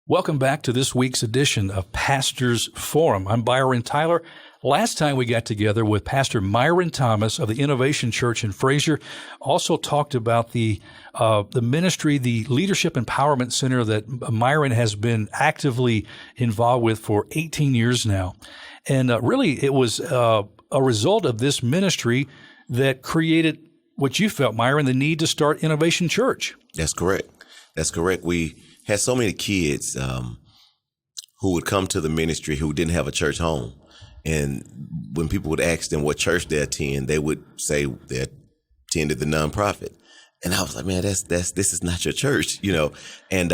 Welcome back to this week's edition of Pastor's Forum. I'm Byron Tyler. Last time we got together with Pastor Marron Thomas of the Innovation Church in Frayser, also talked about the ministry, the Leadership Empowerment Center that Marron has been actively involved with for 18 years now. And really, it was a result of this ministry that created what you felt, Marron, the need to start Innovation Church. That's correct. We had so many kids who would come to the ministry who didn't have a church home. And when people would ask them what church they attend, they would say they attended the nonprofit. And I was like, man, this is not your church, you know. And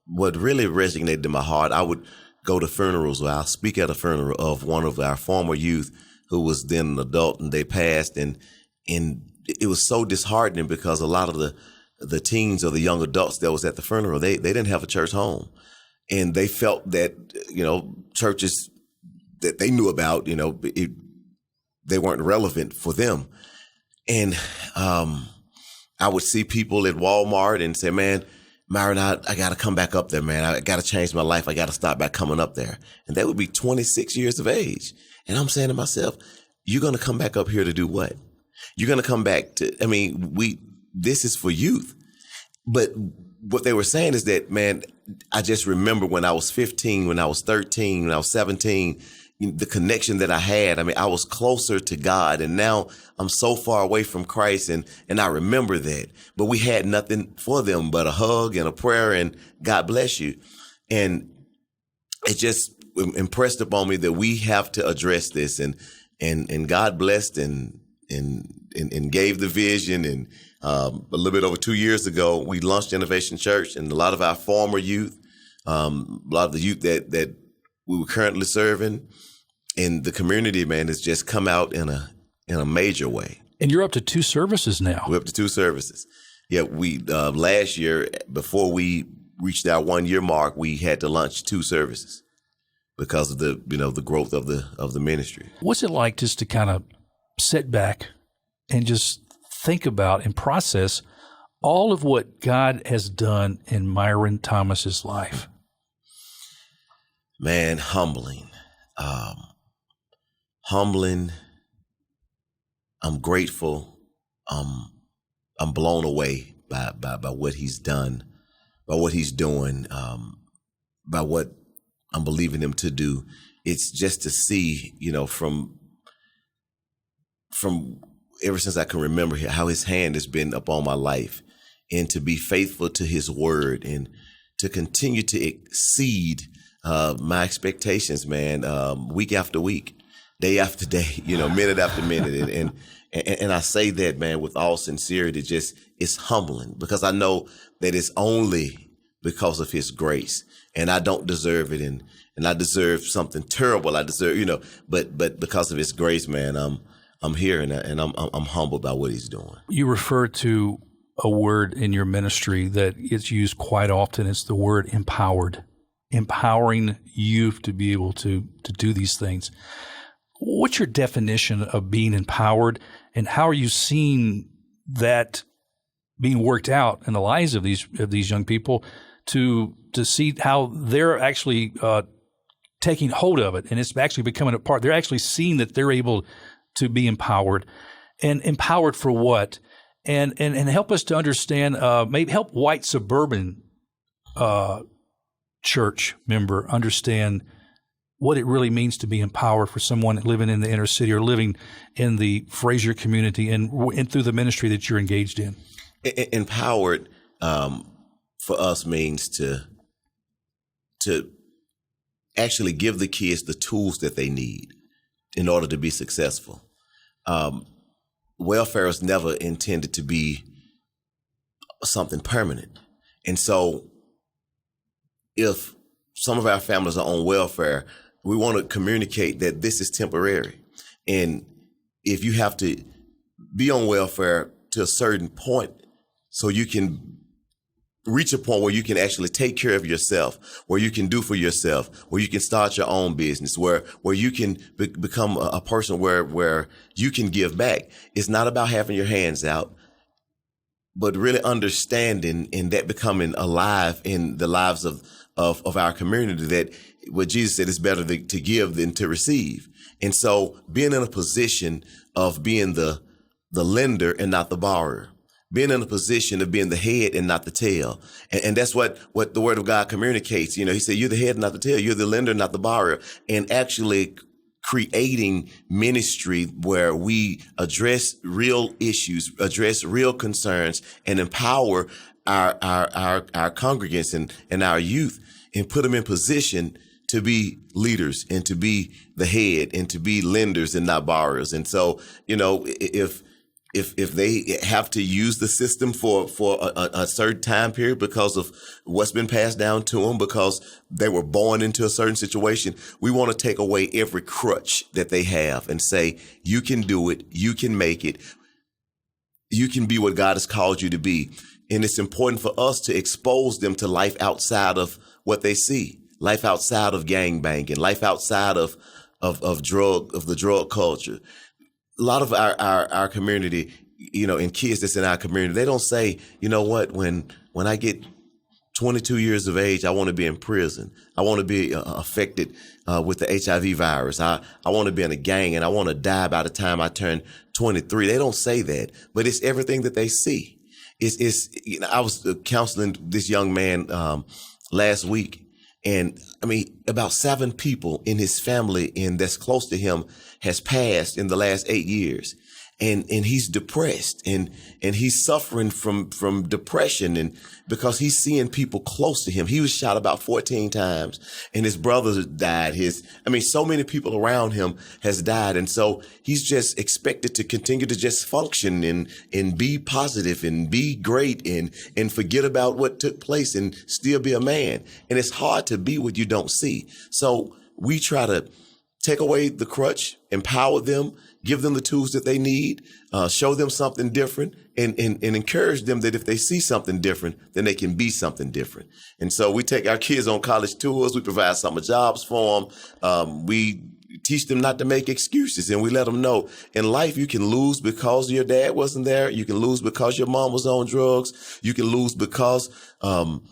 what really resonated in my heart, I would go to funerals, or I'll speak at a funeral of one of our former youth who was then an adult and they passed. And it was so disheartening because a lot of the teens or the young adults that was at the funeral, they didn't have a church home. And they felt that, you know, churches that they knew about, you know, they weren't relevant for them. And I would see people at Walmart and say, man, Marron, I got to come back up there, man. I got to change my life. I got to start back coming up there. And they would be 26 years of age. And I'm saying to myself, you're going to come back up here to do what? You're going to come back to, this is for youth. But what they were saying is that, man, I just remember when I was 15, when I was 13, when I was 17, the connection that I had. I mean, I was closer to God, and now I'm so far away from Christ, and I remember that. But we had nothing for them but a hug and a prayer and God bless you. And it just impressed upon me that we have to address this, and God blessed and gave the vision. And a little bit over 2 years ago, we launched Innovation Church, and a lot of our former youth, a lot of the youth that we were currently serving in the community, man, has just come out in a major way. And you're up to 2 services now. We're up to 2 services. Yeah, we last year, before we reached our 1 year mark, we had to launch 2 services because of the growth of the ministry. What's it like just to kind of sit back and just think about and process all of what God has done in Marron Thomas's life? Man, humbling. I'm grateful. I'm blown away by what he's done, by what he's doing, by what I'm believing him to do. It's just to see, you know, from ever since I can remember how his hand has been upon my life, and to be faithful to his word and to continue to exceed my expectations, man, week after week, day after day, you know, minute after minute. And I say that, man, with all sincerity. It's humbling because I know that it's only because of his grace, and I don't deserve it. And I deserve something terrible. I deserve, you know, but because of his grace, man, I'm here and I'm humbled by what he's doing. You refer to a word in your ministry that gets used quite often. It's the word empowered, empowering youth to be able to do these things. What's your definition of being empowered, and how are you seeing that being worked out in the lives of these young people to see how they're actually taking hold of it, and it's actually becoming a part? They're actually seeing that they're able to be empowered, and empowered for what? And help us to understand, maybe help white suburban church member understand what it really means to be empowered for someone living in the inner city or living in the Frayser community and through the ministry that you're engaged in. Empowered for us means to actually give the kids the tools that they need in order to be successful. Welfare is never intended to be something permanent. And so if some of our families are on welfare, we want to communicate that this is temporary. And if you have to be on welfare to a certain point so you can reach a point where you can actually take care of yourself, where you can do for yourself, where you can start your own business, where you can become a person where you can give back. It's not about having your hands out, but really understanding and that becoming alive in the lives of of our community, that what Jesus said is better to give than to receive. And so being in a position of being the lender and not the borrower, being in a position of being the head and not the tail. And that's what the word of God communicates. You know, he said, you're the head, not the tail. You're the lender, not the borrower. And actually creating ministry where we address real issues, address real concerns, and empower our congregants and our youth, and put them in position to be leaders and to be the head and to be lenders and not borrowers. And so, you know, if they have to use the system for a certain time period because of what's been passed down to them, because they were born into a certain situation, we want to take away every crutch that they have and say, you can do it, you can make it, you can be what God has called you to be. And it's important for us to expose them to life outside of what they see, life outside of gangbanging, life outside of the drug culture. A lot of our community, you know, and kids that's in our community, they don't say, you know what, when I get 22 years of age, I want to be in prison. I want to be affected with the HIV virus. I want to be in a gang and I want to die by the time I turn 23. They don't say that, but it's everything that they see. It's you know, I was counseling this young man last week, and I mean, about 7 people in his family and that's close to him has passed in the last 8 years. And he's depressed and he's suffering from depression, and because he's seeing people close to him. He was shot about 14 times and his brother died. So many people around him has died. And so he's just expected to continue to just function and be positive and be great and forget about what took place and still be a man. And it's hard to be what you don't see. So we try to take away the crutch, empower them, give them the tools that they need, show them something different, and encourage them that if they see something different, then they can be something different. And so we take our kids on college tours. We provide summer jobs for them. We teach them not to make excuses, and we let them know in life you can lose because your dad wasn't there. You can lose because your mom was on drugs. You can lose because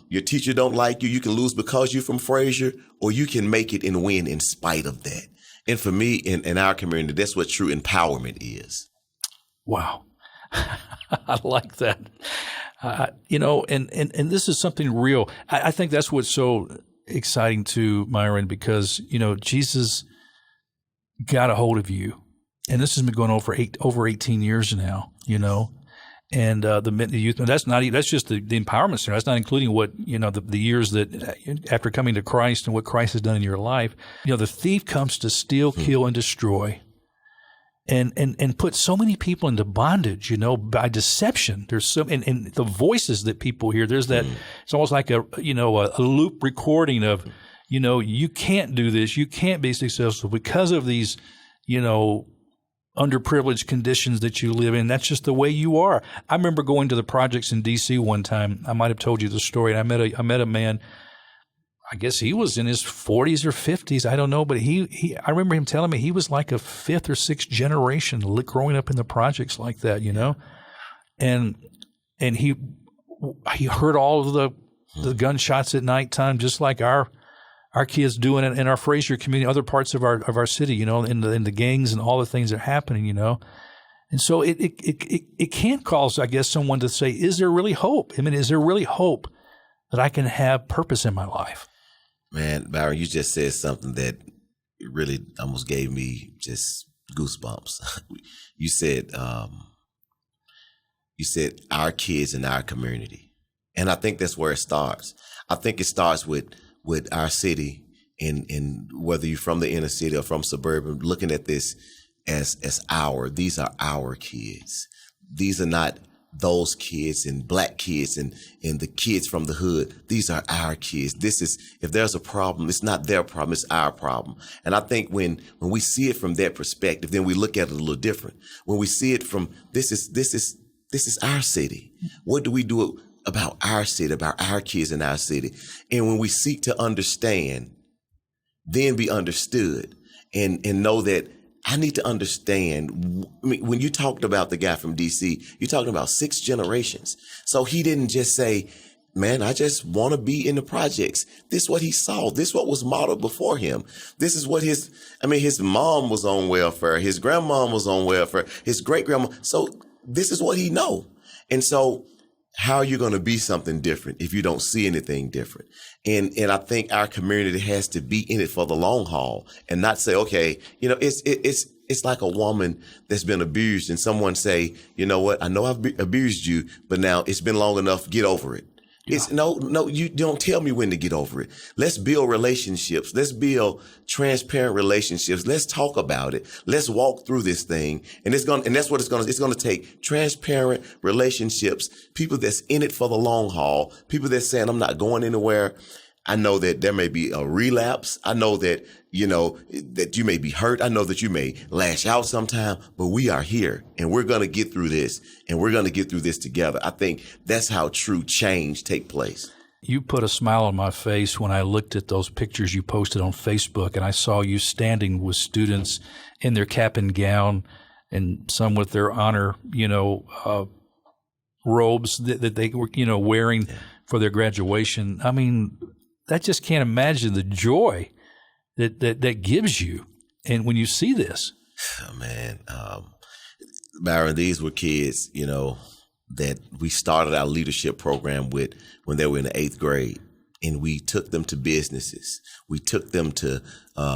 your teacher don't like you. You can lose because you're from Frayser, or you can make it and win in spite of that. And for me, in our community, that's what true empowerment is. Wow. I like that. And this is something real. I think that's what's so exciting too, Myron, because, you know, Jesus got a hold of you. And this has been going on for over 18 years now, you know. And the youth, that's just the empowerment center. That's not including what, you know, the years that after coming to Christ and what Christ has done in your life. You know, the thief comes to steal, kill, and destroy, and put so many people into bondage, you know, by deception. There's so, and the voices that people hear, there's that, it's almost like a loop recording of, you know, you can't do this, you can't be successful because of these, you know, underprivileged conditions that you live in. That's just the way you are. I remember going to the projects in D.C. one time. I might have told you the story. And I met a man. I guess he was in his 40s or 50s. I don't know, but I remember him telling me he was like a 5th or 6th generation growing up in the projects like that, you know. And he heard all of the gunshots at nighttime, just like our kids doing it in our Frayser community, other parts of our city, you know, in the gangs and all the things that are happening, you know. And so it can cause, I guess, someone to say, is there really hope? I mean, is there really hope that I can have purpose in my life? Man, Byron, you just said something that really almost gave me just goosebumps. You said our kids in our community. And I think that's where it starts. I think it starts with our city, and whether you're from the inner city or from suburban, looking at this as these are our kids. These are not those kids and black kids and the kids from the hood. These are our kids. This is, if there's a problem, it's not their problem, it's our problem. And I think when we see it from that perspective, then we look at it a little different. When we see it from this is our city. What do we do about our city, about our kids in our city? And when we seek to understand, then be understood, and know that I need to understand. I mean, when you talked about the guy from DC, you're talking about 6 generations. So he didn't just say, man, I just want to be in the projects. This is what he saw. This is what was modeled before him. This is what his mom was on welfare. His grandmom was on welfare. His great grandma. So this is what he know. And so how are you going to be something different if you don't see anything different? And I think our community has to be in it for the long haul and not say, okay, it's like a woman that's been abused and someone say, you know what? I know I've abused you, but now it's been long enough. Get over it. Yeah. It's no, you don't tell me when to get over it. Let's build relationships. Let's build transparent relationships. Let's talk about it. Let's walk through this thing. And that's what it's going to take transparent relationships, people that's in it for the long haul, people that's saying, I'm not going anywhere. I know that there may be a relapse. I know that, that you may be hurt. I know that you may lash out sometime, but we are here and we're going to get through this and we're going to get through this together. I think that's how true change take place. You put a smile on my face when I looked at those pictures you posted on Facebook and I saw you standing with students in their cap and gown and some with their honor, robes that they were, wearing for their graduation. I mean, I just can't imagine the joy that gives you. And when you see this, oh, man, Byron, these were kids, that we started our leadership program with when they were in the 8th grade. And we took them to businesses. We took them to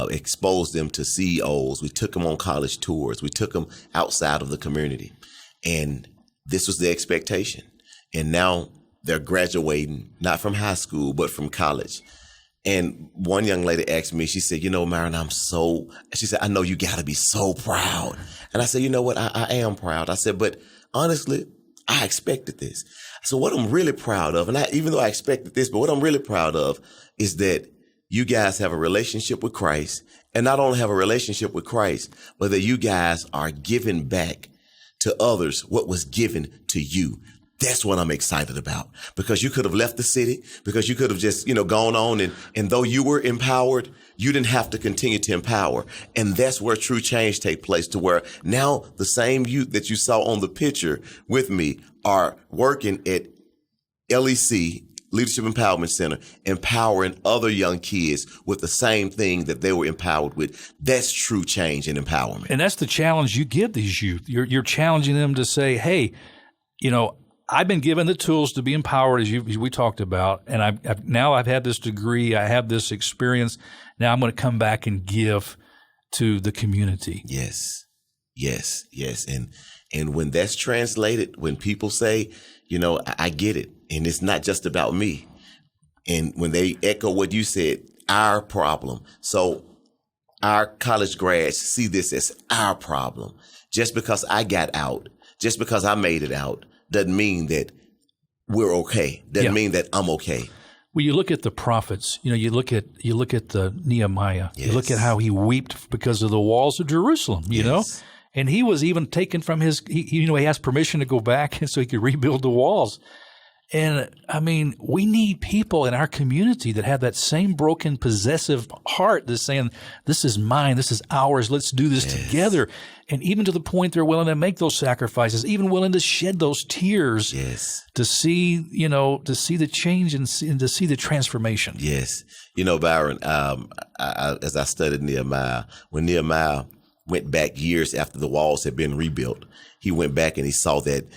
expose them to CEOs. We took them on college tours. We took them outside of the community. And this was the expectation. And now they're graduating, not from high school, but from college. And one young lady asked me, she said, Marron, she said, I know you got to be so proud. And I said, you know what? I am proud. I said, but honestly, I expected this. So what I'm really proud of, and even though I expected this, but what I'm really proud of is that you guys have a relationship with Christ, and not only have a relationship with Christ, but that you guys are giving back to others what was given to you. That's what I'm excited about, because you could have left the city, because you could have just, gone on. And though you were empowered, you didn't have to continue to empower. And that's where true change take place, to where now the same youth that you saw on the picture with me are working at LEC, Leadership Empowerment Center, empowering other young kids with the same thing that they were empowered with. That's true change and empowerment. And that's the challenge you give these youth. You're challenging them to say, hey, I've been given the tools to be empowered, as we talked about, and I've had this degree, I have this experience. Now I'm going to come back and give to the community. Yes. And when that's translated, when people say, I get it, and it's not just about me, and when they echo what you said, our problem. So our college grads see this as our problem. Just because I got out, just because I made it out, doesn't mean that we're okay. Doesn't mean that I'm okay. Well, you look at the prophets. You look at the Nehemiah. Yes. You look at how he wept because of the walls of Jerusalem. You know, and he was even taken from his. He has permission to go back, and so he could rebuild the walls. And I mean, we need people in our community that have that same broken, possessive heart that's saying, this is mine, this is ours, let's do this together. And even to the point they're willing to make those sacrifices, even willing to shed those tears to see, to see the change and to see the transformation. Yes. Byron, as I studied Nehemiah, when Nehemiah went back years after the walls had been rebuilt, he went back and he saw that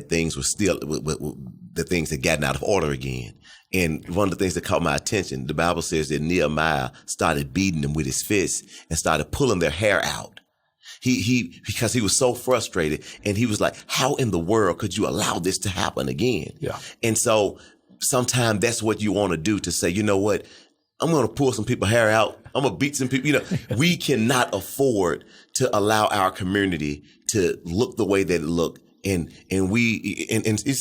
things were still, the things had gotten out of order again. And one of the things that caught my attention, the Bible says that Nehemiah started beating them with his fists and started pulling their hair out. Because he was so frustrated, and he was like, how in the world could you allow this to happen again? Yeah. And so sometimes that's what you want to do, to say, you know what? I'm going to pull some people's hair out. I'm going to beat some people. We cannot afford to allow our community to look the way that it looked. And even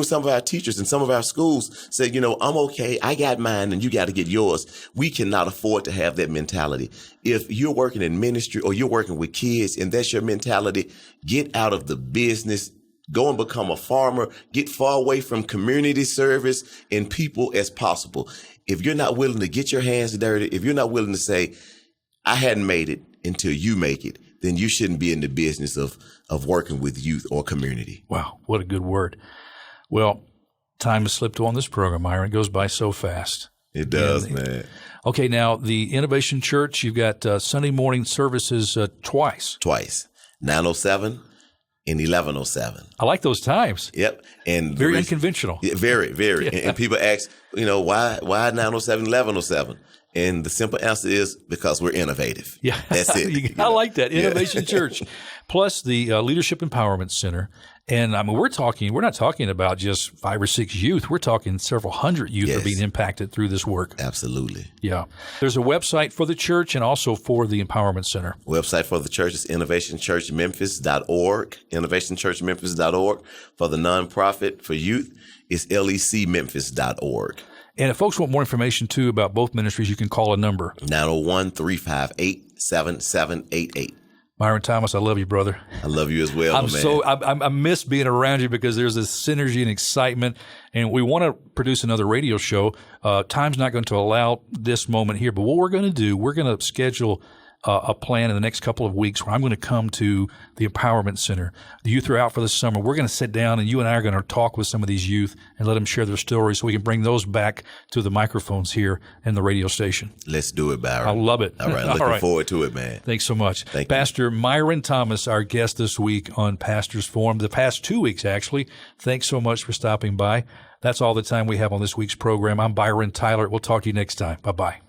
some of our teachers and some of our schools say, I'm okay, I got mine and you got to get yours. We cannot afford to have that mentality. If you're working in ministry or you're working with kids and that's your mentality, get out of the business. Go and become a farmer. Get far away from community service and people as possible. If you're not willing to get your hands dirty, if you're not willing to say, I hadn't made it until you make it, then you shouldn't be in the business of working with youth or community. Wow, what a good word. Well, Time has slipped on this program, Myron. It goes by so fast. It does, man. Okay, now the Innovation Church, you've got Sunday morning services twice. 9:07 and 11:07. I like those times. Yep. And very unconventional. Yeah, very, very. Yeah. And people ask, why 9:07, 11:07? And the simple answer is because we're innovative. Yeah. That's it. I like that. Innovation Church. Plus the Leadership Empowerment Center. And I mean, we're not talking about just 5 or 6 youth. We're talking several hundred youth are being impacted through this work. Absolutely. Yeah. There's a website for the church and also for the Empowerment Center. Website for the church is innovationchurchmemphis.org. Innovationchurchmemphis.org. For the nonprofit for youth, it's lecmemphis.org. And if folks want more information, too, about both ministries, you can call a number. 901-358-7788. Byron Thomas, I love you, brother. I love you as well, man. I miss being around you because there's this synergy and excitement, and we want to produce another radio show. Time's not going to allow this moment here, but what we're going to do, we're going to schedule a plan in the next couple of weeks where I'm going to come to the Empowerment Center. The youth are out for the summer. We're going to sit down, and you and I are going to talk with some of these youth and let them share their stories so we can bring those back to the microphones here in the radio station. Let's do it, Byron. I love it. All right. Looking forward to it, man. Thanks so much. Thank Pastor you. Myron Thomas, our guest this week on Pastor's Forum, the past 2 weeks, actually. Thanks so much for stopping by. That's all the time we have on this week's program. I'm Byron Tyler. We'll talk to you next time. Bye-bye.